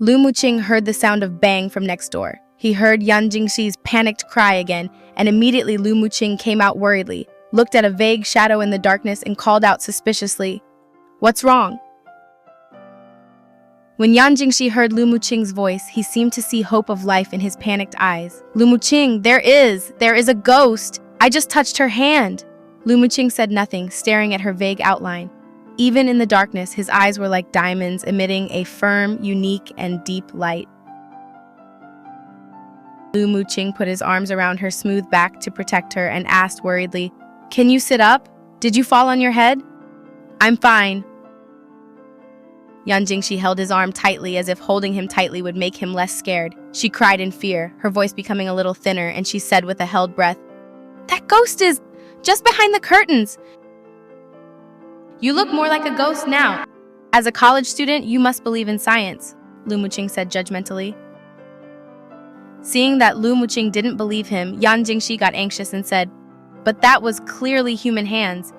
Lu Muqing heard the sound of bang from next door. He heard Yan Jingxi's panicked cry again, and immediately Lu Muqing came out worriedly, looked at a vague shadow in the darkness, and called out suspiciously, "What's wrong?" When Yan Jingxi heard Lu Muqing's voice, he seemed to see hope of life in his panicked eyes. "Lu Muqing, there is a ghost! I just touched her hand!" Lu Muqing said nothing, staring at her vague outline. Even in the darkness, his eyes were like diamonds, emitting a firm, unique, and deep light. Lu Muqing put his arms around her smooth back to protect her and asked worriedly, "Can you sit up? Did you fall on your head?" "I'm fine." Yan Jingxi held his arm tightly, as if holding him tightly would make him less scared. She cried in fear, her voice becoming a little thinner, and she said with a held breath, "That ghost is just behind the curtains." "You look more like a ghost now. As a college student, you must believe in science," Lu Muqing said judgmentally. Seeing that Lu Muqing didn't believe him, Yan Jingxi got anxious and said, "But that was clearly human hands.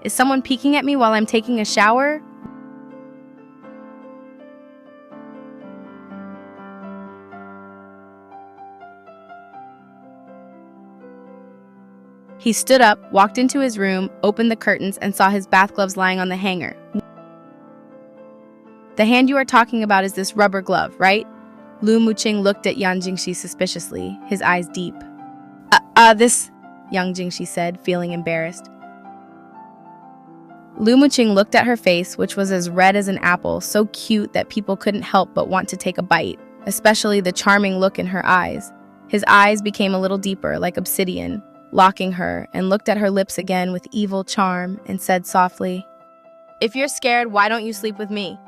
Is someone peeking at me while I'm taking a shower?" He stood up, walked into his room, opened the curtains, and saw his bath gloves lying on the hanger. "The hand you are talking about is this rubber glove, right?" Lu Muqing looked at Yan Jingxi suspiciously, his eyes deep. This," Yang Jingxi said, feeling embarrassed. Lu Muqing looked at her face, which was as red as an apple, so cute that people couldn't help but want to take a bite, especially the charming look in her eyes. His eyes became a little deeper, like obsidian, locking her, and looked at her lips again with evil charm and said softly, "If you're scared, why don't you sleep with me?"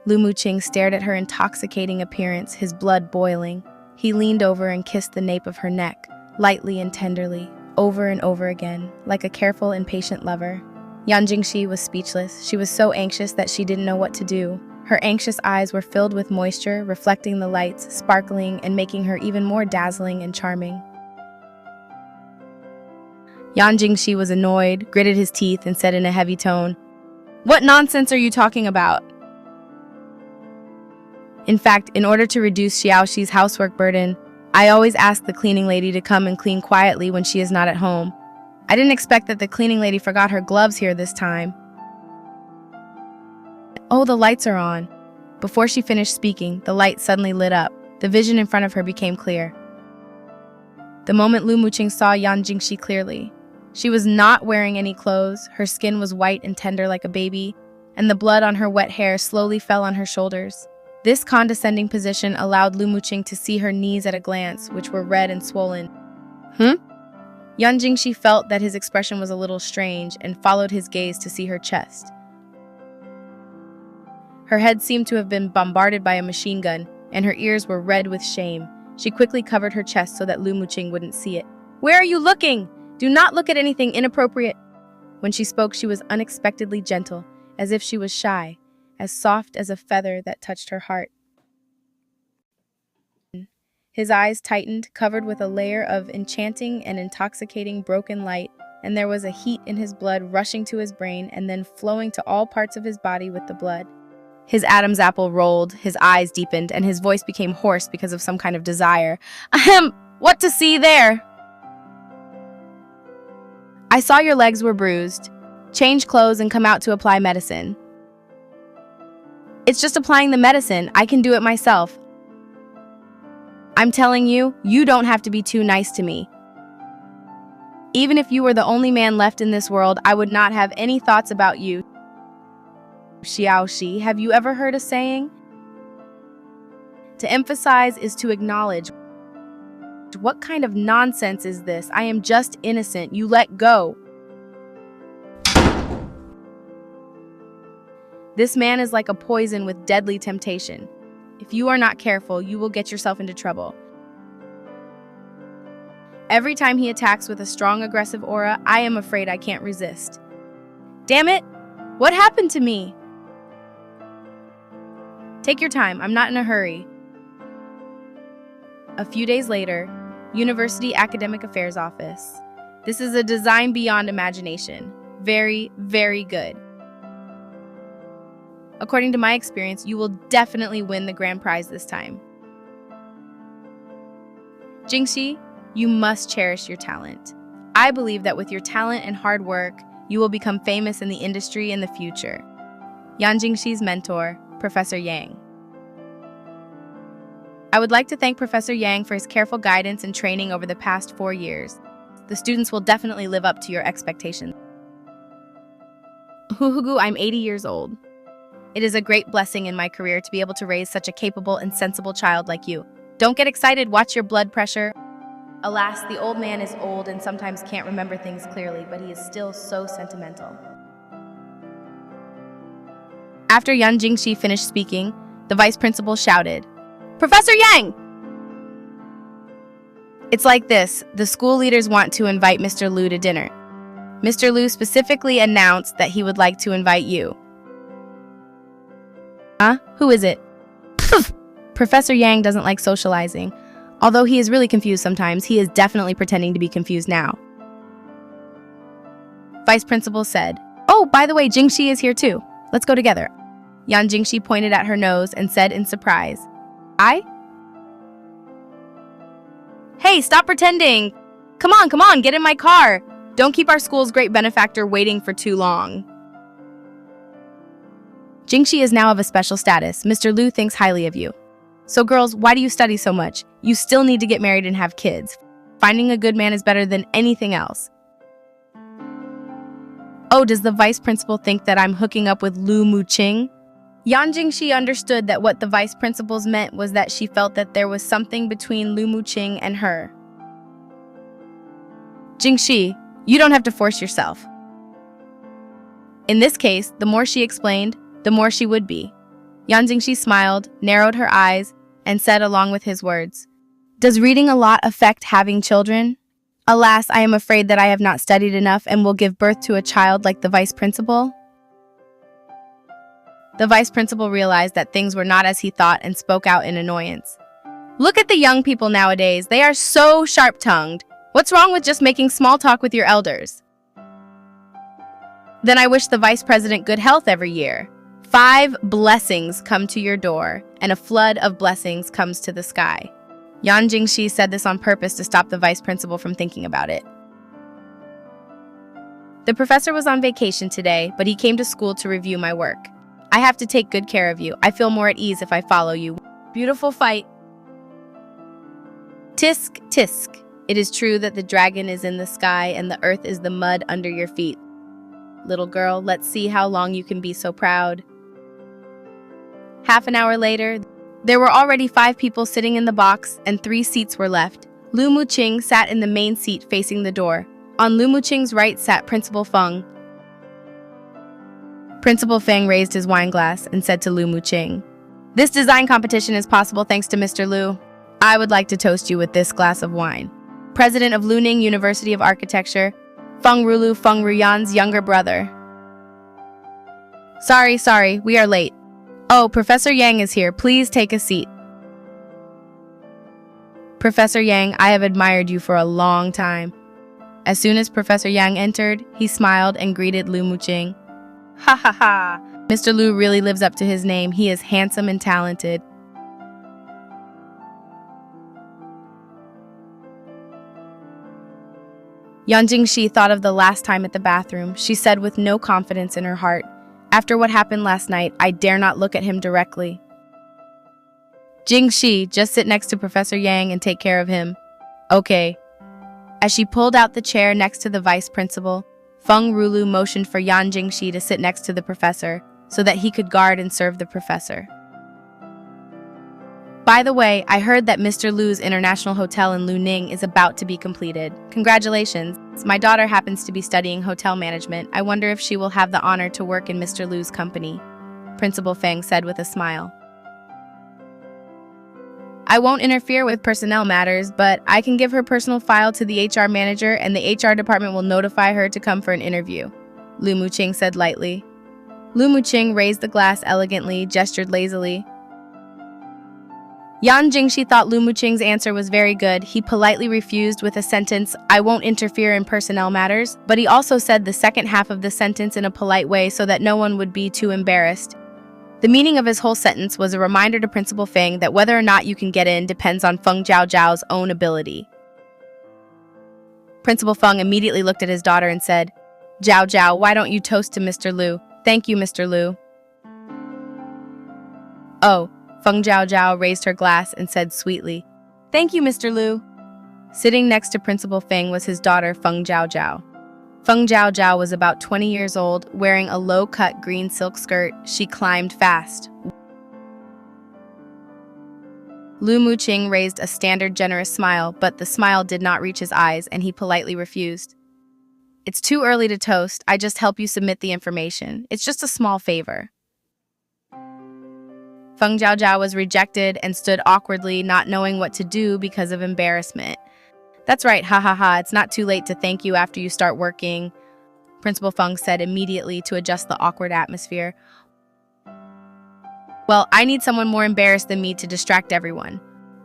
Lu Muqing stared at her intoxicating appearance, his blood boiling. He leaned over and kissed the nape of her neck, lightly and tenderly, over and over again, like a careful and patient lover. Yan Jingxi was speechless. She was so anxious that she didn't know what to do. Her anxious eyes were filled with moisture, reflecting the lights, sparkling and making her even more dazzling and charming. Yan Jingxi was annoyed, gritted his teeth, and said in a heavy tone, "What nonsense are you talking about?" In fact, in order to reduce Xiaoxi's housework burden, I always ask the cleaning lady to come and clean quietly when she is not at home. I didn't expect that the cleaning lady forgot her gloves here this time. "Oh, the lights are on." Before she finished speaking, the light suddenly lit up. The vision in front of her became clear. The moment Lu Muqing saw Yan Jingxi clearly, she was not wearing any clothes, her skin was white and tender like a baby, and the blood on her wet hair slowly fell on her shoulders. This condescending position allowed Lu Muqing to see her knees at a glance, which were red and swollen. Yan Jingxi felt that his expression was a little strange and followed his gaze to see her chest. Her head seemed to have been bombarded by a machine gun, and her ears were red with shame. She quickly covered her chest so that Lu Muqing wouldn't see it. "Where are you looking? Do not look at anything inappropriate." When she spoke, she was unexpectedly gentle, as if she was shy, as soft as a feather that touched her heart. His eyes tightened, covered with a layer of enchanting and intoxicating broken light, and there was a heat in his blood rushing to his brain and then flowing to all parts of his body with the blood. His Adam's apple rolled, his eyes deepened, and his voice became hoarse because of some kind of desire. "Ahem! What to see there?" "I saw your legs were bruised. Change clothes and come out to apply medicine." "It's just applying the medicine. I can do it myself." "I'm telling you, you don't have to be too nice to me. Even if you were the only man left in this world, I would not have any thoughts about you." Xiaoxi, have you ever heard a saying? To emphasize is to acknowledge. What kind of nonsense is this? I am just innocent. You let go. This man is like a poison with deadly temptation. If you are not careful, you will get yourself into trouble. Every time he attacks with a strong, aggressive aura, I am afraid I can't resist. Damn it! What happened to me? Take your time, I'm not in a hurry. A few days later, University Academic Affairs Office. This is a design beyond imagination. Very, very good. According to my experience, you will definitely win the grand prize this time. Jingxi, you must cherish your talent. I believe that with your talent and hard work, you will become famous in the industry in the future. Yan Jingxi's mentor, Professor Yang. I would like to thank Professor Yang for his careful guidance and training over the past 4 years. The students will definitely live up to your expectations. Huhugu, I'm 80 years old. It is a great blessing in my career to be able to raise such a capable and sensible child like you. Don't get excited, watch your blood pressure. Alas, the old man is old and sometimes can't remember things clearly, but he is still so sentimental. After Yan Jingxi finished speaking, the vice principal shouted, "Professor Yang!" It's like this, the school leaders want to invite Mr. Liu to dinner. Mr. Liu specifically announced that he would like to invite you. Huh? Who is it? Professor Yang doesn't like socializing. Although he is really confused sometimes, he is definitely pretending to be confused now. Vice Principal said, "Oh, by the way, Jingxi is here too. Let's go together." Yan Jingxi pointed at her nose and said in surprise, "I? Hey, stop pretending! Come on, get in my car! Don't keep our school's great benefactor waiting for too long." Jingxi is now of a special status. Mr. Liu thinks highly of you. So girls, why do you study so much? You still need to get married and have kids. Finding a good man is better than anything else. Oh, does the vice principal think that I'm hooking up with Lu Muqing? Yan Jingxi understood that what the vice principal's meant was that she felt that there was something between Lu Muqing and her. Jingxi, you don't have to force yourself. In this case, the more she explained, the more she would be. Yan Jingxi smiled, narrowed her eyes, and said along with his words, "Does reading a lot affect having children? Alas, I am afraid that I have not studied enough and will give birth to a child like the vice principal." The vice principal realized that things were not as he thought and spoke out in annoyance. "Look at the young people nowadays. They are so sharp-tongued. What's wrong with just making small talk with your elders? Then I wish the vice president good health every year. 5 blessings come to your door, and a flood of blessings comes to the sky." Yan Jingxi said this on purpose to stop the vice principal from thinking about it. The professor was on vacation today, but he came to school to review my work. I have to take good care of you. I feel more at ease if I follow you. Beautiful fight. Tisk, tisk. It is true that the dragon is in the sky and the earth is the mud under your feet. Little girl, let's see how long you can be so proud. Half an hour later, there were already 5 people sitting in the box and 3 seats were left. Lu Muqing sat in the main seat facing the door. On Lu Muqing's right sat Principal Feng. Principal Feng raised his wine glass and said to Lu Muqing, "This design competition is possible thanks to Mr. Liu. I would like to toast you with this glass of wine." President of Luning University of Architecture, Feng Ruyan's younger brother. Sorry, we are late. Oh, Professor Yang is here. Please take a seat. Professor Yang, I have admired you for a long time. As soon as Professor Yang entered, he smiled and greeted Lu Muqing. Ha ha ha! Mr. Liu really lives up to his name. He is handsome and talented. Yan Jingxi thought of the last time at the bathroom. She said with no confidence in her heart, "After what happened last night, I dare not look at him directly." Jingxi, just sit next to Professor Yang and take care of him. Okay. As she pulled out the chair next to the vice principal, Feng Rulu motioned for Yan Jingxi to sit next to the professor so that he could guard and serve the professor. By the way, I heard that Mr. Liu's international hotel in Luning is about to be completed. Congratulations. My daughter happens to be studying hotel management. I wonder if she will have the honor to work in Mr. Liu's company, Principal Feng said with a smile. I won't interfere with personnel matters, but I can give her personal file to the HR manager and the HR department will notify her to come for an interview, Lu Muqing said lightly. Lu Muqing raised the glass elegantly, gestured lazily. Yan Jingxi thought Lu Muqing's answer was very good. He politely refused with a sentence, I won't interfere in personnel matters, but he also said the second half of the sentence in a polite way so that no one would be too embarrassed. The meaning of his whole sentence was a reminder to Principal Feng that whether or not you can get in depends on Feng Zhao's own ability. Principal Feng immediately looked at his daughter and said, Zhao, why don't you toast to Mr. Liu? Thank you, Mr. Liu. Oh, Feng Zhao raised her glass and said sweetly, Thank you, Mr. Liu. Sitting next to Principal Feng was his daughter, Feng Zhao. Feng Zhao was about 20 years old, wearing a low-cut green silk skirt. She climbed fast. Lu Muqing raised a standard generous smile, but the smile did not reach his eyes, and he politely refused. It's too early to toast. I just help you submit the information. It's just a small favor. Feng Zhao was rejected and stood awkwardly, not knowing what to do because of embarrassment. That's right, it's not too late to thank you after you start working, Principal Feng said immediately to adjust the awkward atmosphere. Well, I need someone more embarrassed than me to distract everyone.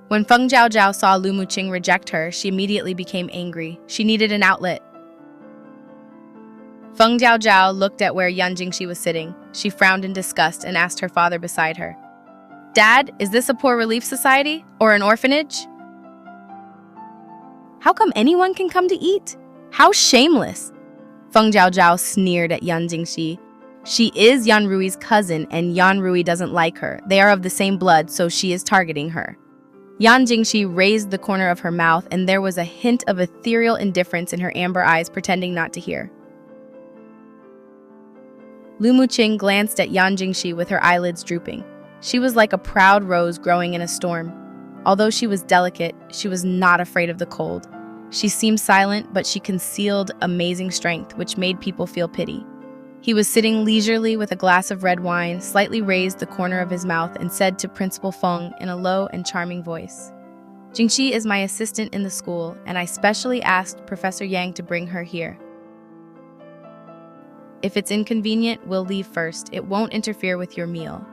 When Feng Zhao saw Lu Muqing reject her, she immediately became angry. She needed an outlet. Feng Zhao looked at where Yan Jingxi was sitting. She frowned in disgust and asked her father beside her, Dad, is this a poor relief society or an orphanage? How come anyone can come to eat? How shameless! Feng Zhao sneered at Yan Jingxi. She is Yan Rui's cousin, and Yan Rui doesn't like her. They are of the same blood, so she is targeting her. Yan Jingxi raised the corner of her mouth, and there was a hint of ethereal indifference in her amber eyes, pretending not to hear. Lu Muqing glanced at Yan Jingxi with her eyelids drooping. She was like a proud rose growing in a storm. Although she was delicate, she was not afraid of the cold. She seemed silent, but she concealed amazing strength, which made people feel pity. He was sitting leisurely with a glass of red wine, slightly raised the corner of his mouth, and said to Principal Feng in a low and charming voice, Jingxi is my assistant in the school, and I specially asked Professor Yang to bring her here. If it's inconvenient, we'll leave first. It won't interfere with your meal.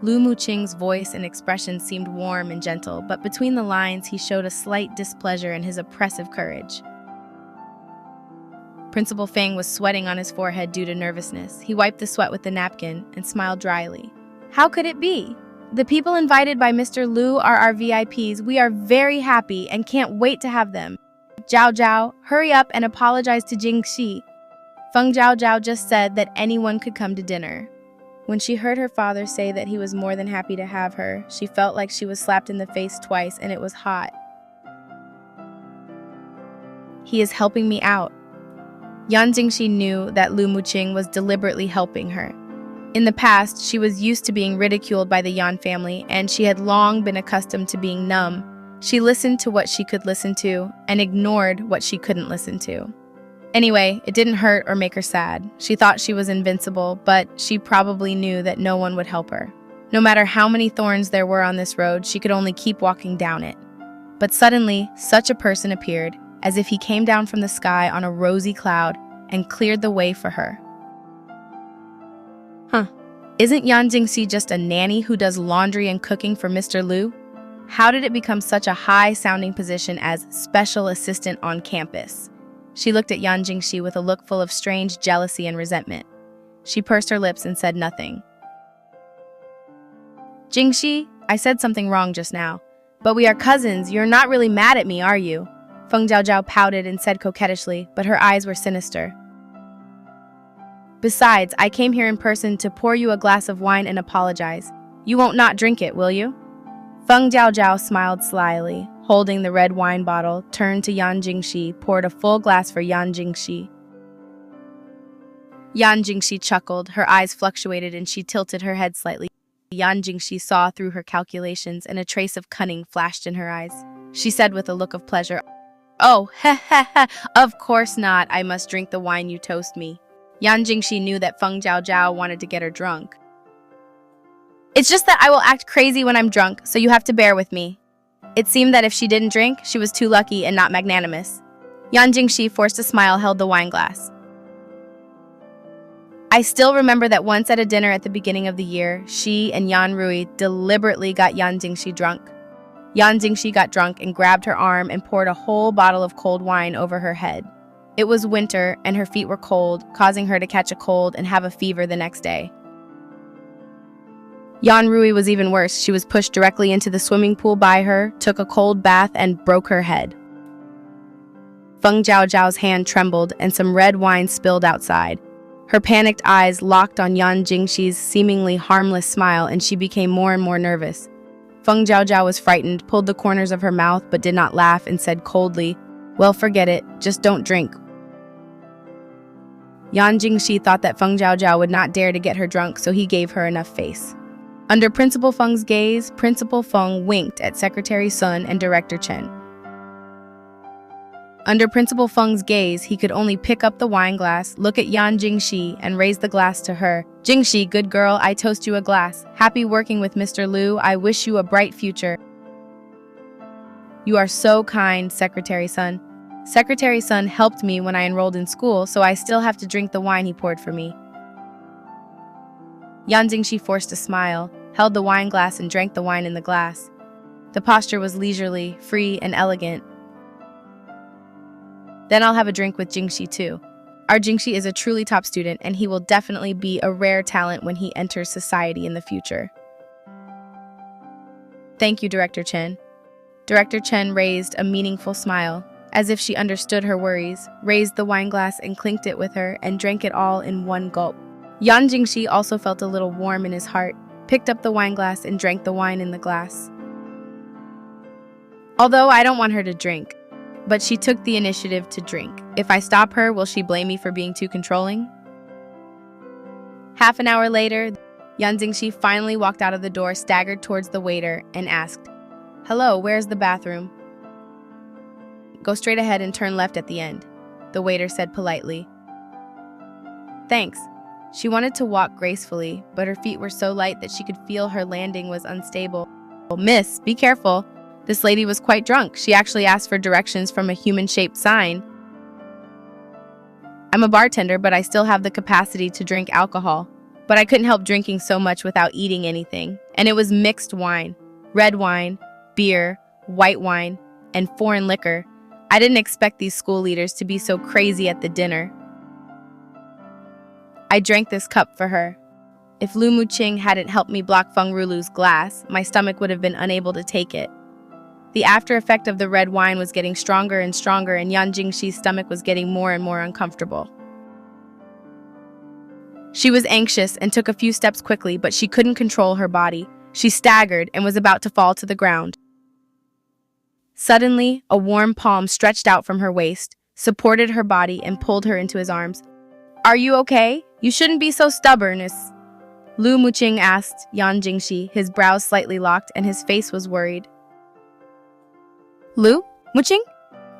Lu Muqing's voice and expression seemed warm and gentle, but between the lines he showed a slight displeasure in his oppressive courage. Principal Feng was sweating on his forehead due to nervousness. He wiped the sweat with the napkin and smiled dryly. How could it be? The people invited by Mr. Liu are our VIPs. We are very happy and can't wait to have them. Zhao, hurry up and apologize to Jingxi. Feng Zhao just said that anyone could come to dinner. When she heard her father say that he was more than happy to have her, she felt like she was slapped in the face twice, and it was hot. He is helping me out. Yan Jingxi knew that Lu Muqing was deliberately helping her. In the past, she was used to being ridiculed by the Yan family, and she had long been accustomed to being numb. She listened to what she could listen to and ignored what she couldn't listen to. Anyway, it didn't hurt or make her sad. She thought she was invincible, but she probably knew that no one would help her. No matter how many thorns there were on this road, she could only keep walking down it. But suddenly, such a person appeared, as if he came down from the sky on a rosy cloud and cleared the way for her. Isn't Yan Jingxi just a nanny who does laundry and cooking for Mr. Liu? How did it become such a high-sounding position as special assistant on campus? She looked at Yan Jingxi with a look full of strange jealousy and resentment. She pursed her lips and said nothing. Jingxi, I said something wrong just now. But we are cousins. You're not really mad at me, are you? Feng Zhao pouted and said coquettishly, but her eyes were sinister. Besides, I came here in person to pour you a glass of wine and apologize. You won't not drink it, will you? Feng Zhao smiled slyly, holding the red wine bottle, turned to Yan Jingxi, poured a full glass for Yan Jingxi. Yan Jingxi chuckled, her eyes fluctuated, and she tilted her head slightly. Yan Jingxi saw through her calculations, and a trace of cunning flashed in her eyes. She said with a look of pleasure, Oh, of course not. I must drink the wine you toast me. Yan Jingxi knew that Feng Zhao wanted to get her drunk. It's just that I will act crazy when I'm drunk, so you have to bear with me. It seemed that if she didn't drink, she was too lucky and not magnanimous. Yan Jingxi, forced a smile, held the wine glass. I still remember that once at a dinner at the beginning of the year, she and Yan Rui deliberately got Yan Jingxi drunk. Yan Jingxi got drunk and grabbed her arm and poured a whole bottle of cold wine over her head. It was winter and her feet were cold, causing her to catch a cold and have a fever the next day. Yan Rui was even worse. She was pushed directly into the swimming pool by her, took a cold bath, and broke her head. Feng Zhao's hand trembled, and some red wine spilled outside. Her panicked eyes locked on Yan Jingxi's seemingly harmless smile, and she became more and more nervous. Feng Zhao was frightened, pulled the corners of her mouth, but did not laugh, and said coldly, "Well, forget it. Just don't drink." Yan Jingxi thought that Feng Zhao would not dare to get her drunk, so he gave her enough face. Under Principal Feng's gaze, Principal Feng winked at Secretary Sun and Director Chen. Under Principal Feng's gaze, he could only pick up the wine glass, look at Yan Jingxi, and raise the glass to her. "Jingxi, good girl, I toast you a glass. Happy working with Mr. Liu. I wish you a bright future." "You are so kind, Secretary Sun. Secretary Sun helped me when I enrolled in school, so I still have to drink the wine he poured for me." Yan Jingxi forced a smile, held the wine glass and drank the wine in the glass. The posture was leisurely, free, and elegant. "Then I'll have a drink with Jingxi too. Our Jingxi is a truly top student, and he will definitely be a rare talent when he enters society in the future." "Thank you, Director Chen." Director Chen raised a meaningful smile, as if she understood her worries, raised the wine glass and clinked it with her, and drank it all in one gulp. Yan Jingxi also felt a little warm in his heart, picked up the wine glass and drank the wine in the glass. "Although I don't want her to drink, but she took the initiative to drink. If I stop her, will she blame me for being too controlling?" Half an hour later, Yan Jingxi finally walked out of the door, staggered towards the waiter, and asked, "Hello, where's the bathroom?" "Go straight ahead and turn left at the end," the waiter said politely. "Thanks." She wanted to walk gracefully, but her feet were so light that she could feel her landing was unstable. "Miss, be careful. This lady was quite drunk. She actually asked for directions from a human-shaped sign." "I'm a bartender, but I still have the capacity to drink alcohol. But I couldn't help drinking so much without eating anything. And it was mixed wine. Red wine, beer, white wine, and foreign liquor. I didn't expect these school leaders to be so crazy at the dinner. I drank this cup for her. If Lu Muqing hadn't helped me block Feng Rulu's glass, my stomach would have been unable to take it." The after effect of the red wine was getting stronger and stronger, and Yan Jingxi's stomach was getting more and more uncomfortable. She was anxious and took a few steps quickly, but she couldn't control her body. She staggered and was about to fall to the ground. Suddenly, a warm palm stretched out from her waist, supported her body, and pulled her into his arms. "Are you okay? You shouldn't be so stubborn." Lu Muqing asked Yan Jingxi, his brows slightly locked and his face was worried. "Lu Muqing?"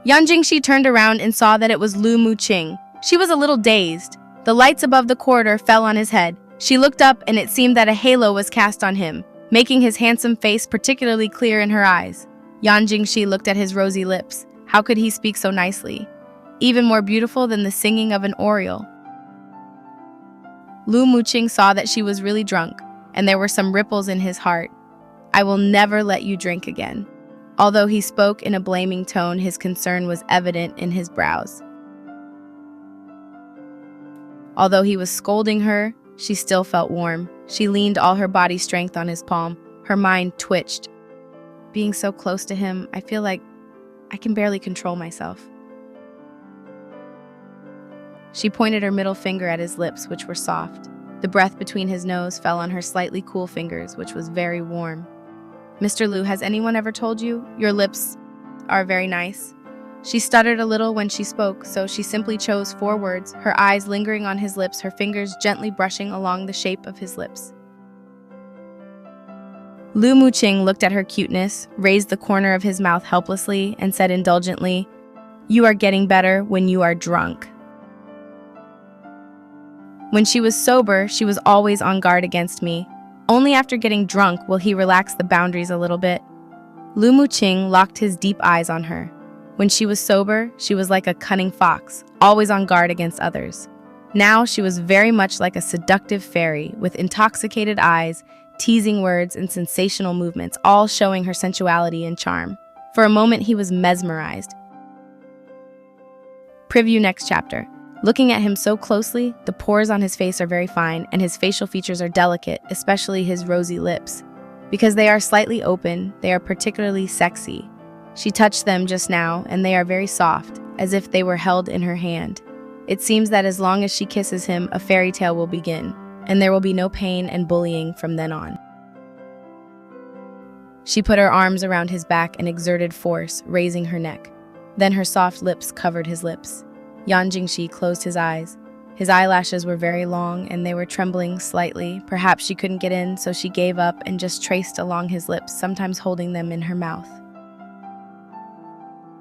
Yan Jingxi turned around and saw that it was Lu Muqing. She was a little dazed. The lights above the corridor fell on his head. She looked up and it seemed that a halo was cast on him, making his handsome face particularly clear in her eyes. Yan Jingxi looked at his rosy lips. How could he speak so nicely? Even more beautiful than the singing of an oriole. Lu Muqing saw that she was really drunk, and there were some ripples in his heart. "I will never let you drink again." Although he spoke in a blaming tone, his concern was evident in his brows. Although he was scolding her, she still felt warm. She leaned all her body strength on his palm. Her mind twitched. Being so close to him, I feel like I can barely control myself. She pointed her middle finger at his lips, which were soft. The breath between his nose fell on her slightly cool fingers, which was very warm. "Mr. Liu, has anyone ever told you? Your lips are very nice." She stuttered a little when she spoke, so she simply chose 4 words, her eyes lingering on his lips, her fingers gently brushing along the shape of his lips. Lu Muqing looked at her cuteness, raised the corner of his mouth helplessly, and said indulgently, "You are getting better when you are drunk." When she was sober, she was always on guard against me. Only after getting drunk will he relax the boundaries a little bit. Lu Muqing locked his deep eyes on her. When she was sober, she was like a cunning fox, always on guard against others. Now she was very much like a seductive fairy, with intoxicated eyes, teasing words, and sensational movements, all showing her sensuality and charm. For a moment, he was mesmerized. Preview next chapter. Looking at him so closely, the pores on his face are very fine and his facial features are delicate, especially his rosy lips. Because they are slightly open, they are particularly sexy. She touched them just now, and they are very soft, as if they were held in her hand. It seems that as long as she kisses him, a fairy tale will begin, and there will be no pain and bullying from then on. She put her arms around his back and exerted force, raising her neck. Then her soft lips covered his lips. Yan Jingxi closed his eyes. His eyelashes were very long and they were trembling slightly. Perhaps she couldn't get in, so she gave up and just traced along his lips, sometimes holding them in her mouth.